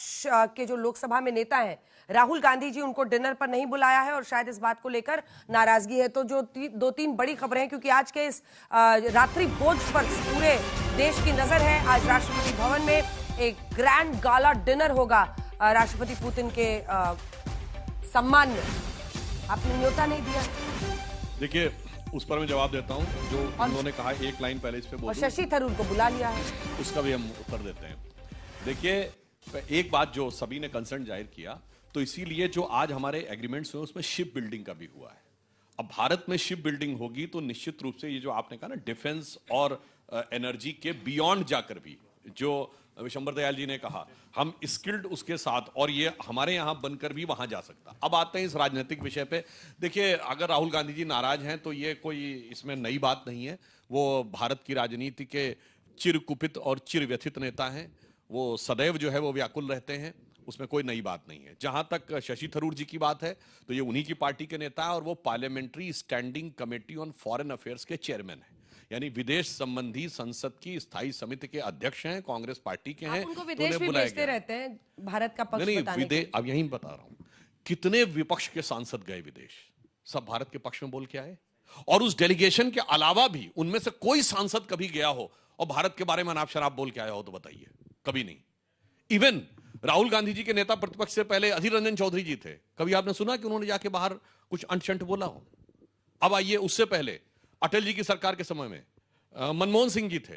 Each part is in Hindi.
विपक्ष के जो लोकसभा में नेता हैं राहुल गांधी जी, उनको डिनर पर नहीं बुलाया है और शायद इस बात को लेकर नाराजगी है। तो जो दो तीन बड़ी खबरें हैं, क्योंकि आज के इस रात्रि भोज पर पूरे देश की नजर है। आज राष्ट्रपति भवन में एक ग्रैंड गाला डिनर होगा राष्ट्रपति पुतिन के सम्मान में। आपने न्योता नहीं दिया। देखिए, उस पर मैं जवाब देता हूं जो उन्होंने कहा एक लाइन पहले इस पे और शशि थरूर को बुला लिया है, उसका भी हम उत्तर देते हैं। देखिए, एक बात जो सभी ने कंसर्न जाहिर किया, तो इसीलिए जो आज हमारे एग्रीमेंट्स हुए उसमें शिप बिल्डिंग का भी हुआ है। अब भारत में शिप बिल्डिंग होगी तो निश्चित रूप से ये जो आपने कहा ना, डिफेंस और एनर्जी के बियॉन्ड जाकर भी, जो विशंबर दयाल जी ने कहा, हम स्किल्ड उसके साथ, और ये हमारे यहां बनकर भी वहां जा सकता। अब आते हैं इस राजनीतिक विषय पे। देखिए, अगर राहुल गांधी जी नाराज हैं तो ये कोई इसमें नई बात नहीं है। वो भारत की राजनीति के चिरकुपित और चिरव्यथित नेता हैं। वो सदैव जो है वो व्याकुल रहते हैं, उसमें कोई नई बात नहीं है। जहां तक शशि थरूर जी की बात है तो ये उन्हीं की पार्टी के नेता है और वो parliamentary standing committee on foreign affairs के चेयरमैन हैं, यानी विदेश संबंधी संसद की स्थायी समिति के अध्यक्ष हैं, कांग्रेस पार्टी के हैं। उनको विदेश भी भेजते रहते हैं भारत का पक्ष बताने के लिए। अब यही बता रहा हूं, कितने विपक्ष के सांसद गए विदेश, सब भारत के पक्ष में बोल के आए। और उस डेलीगेशन के अलावा भी उनमें से कोई सांसद कभी गया हो और भारत के बारे में अनाप शनाप बोल के आया हो तो बताइए? कभी नहीं। इवन राहुल गांधी जी के नेता प्रतिपक्ष से पहले अधीर रंजन चौधरी जी थे, कभी आपने सुना कि उन्होंने जाके बाहर कुछ अंट-शंट बोला हो? अब आइए, उससे पहले अटल जी की सरकार के समय में मनमोहन सिंह जी थे,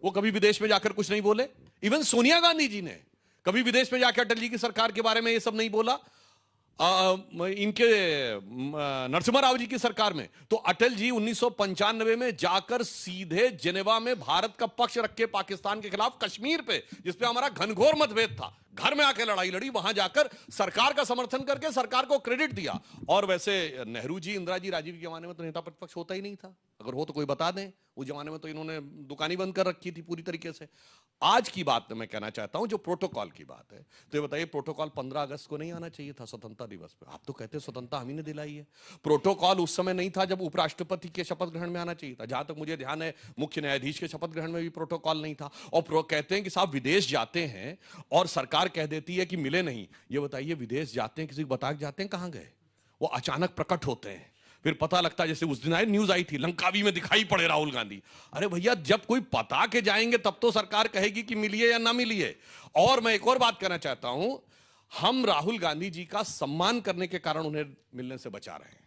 वो कभी विदेश में जाकर कुछ नहीं बोले। इवन सोनिया गांधी जी ने कभी विदेश में जाकर अटल जी की सरकार के बारे में ये सब नहीं बोला। इनके नरसिम्हा राव जी की सरकार में तो अटल जी 1995 में जाकर सीधे जेनेवा में भारत का पक्ष रख के पाकिस्तान के खिलाफ कश्मीर पे, जिसपे हमारा घनघोर मतभेद था, घर में आके लड़ाई लड़ी, वहां जाकर सरकार का समर्थन करके सरकार को क्रेडिट दिया। और वैसे नेहरू जी, इंदिरा जी, राजीव के जमाने में तो नेता प्रतिपक्ष होता ही नहीं था। अगर हो तो कोई बता दें। उस जमाने में तो इन्होंने दुकानें बंद कर रखी थी पूरी तरीके से। आज की बात मैं कहना चाहता हूं, जो प्रोटोकॉल की बात है, तो ये बताइए, प्रोटोकॉल 15 अगस्त को नहीं आना चाहिए था स्वतंत्रता दिवस पे? आप तो कहते हैं स्वतंत्रता हम ही ने दिलाई है। प्रोटोकॉल उस समय नहीं था जब उपराष्ट्रपति के शपथ ग्रहण में आना चाहिए था। जहां तक मुझे ध्यान है, मुख्य न्यायाधीश के शपथ ग्रहण में भी प्रोटोकॉल नहीं था। और कहते हैं कि साहब विदेश जाते हैं और सरकार कह देती है कि मिले नहीं। ये बताइए, विदेश जाते हैं, किसी को बता के जाते हैं कहां गए? वो अचानक प्रकट होते हैं, फिर पता लगता है। जैसे उस दिन न्यूज आई थी, लंकावी में दिखाई पड़े राहुल गांधी। अरे भैया, जब कोई पता के जाएंगे तब तो सरकार कहेगी कि मिलिए या ना मिलिए। और मैं एक और बात कहना चाहता हूं, हम राहुल गांधी जी का सम्मान करने के कारण उन्हें मिलने से बचा रहे हैं।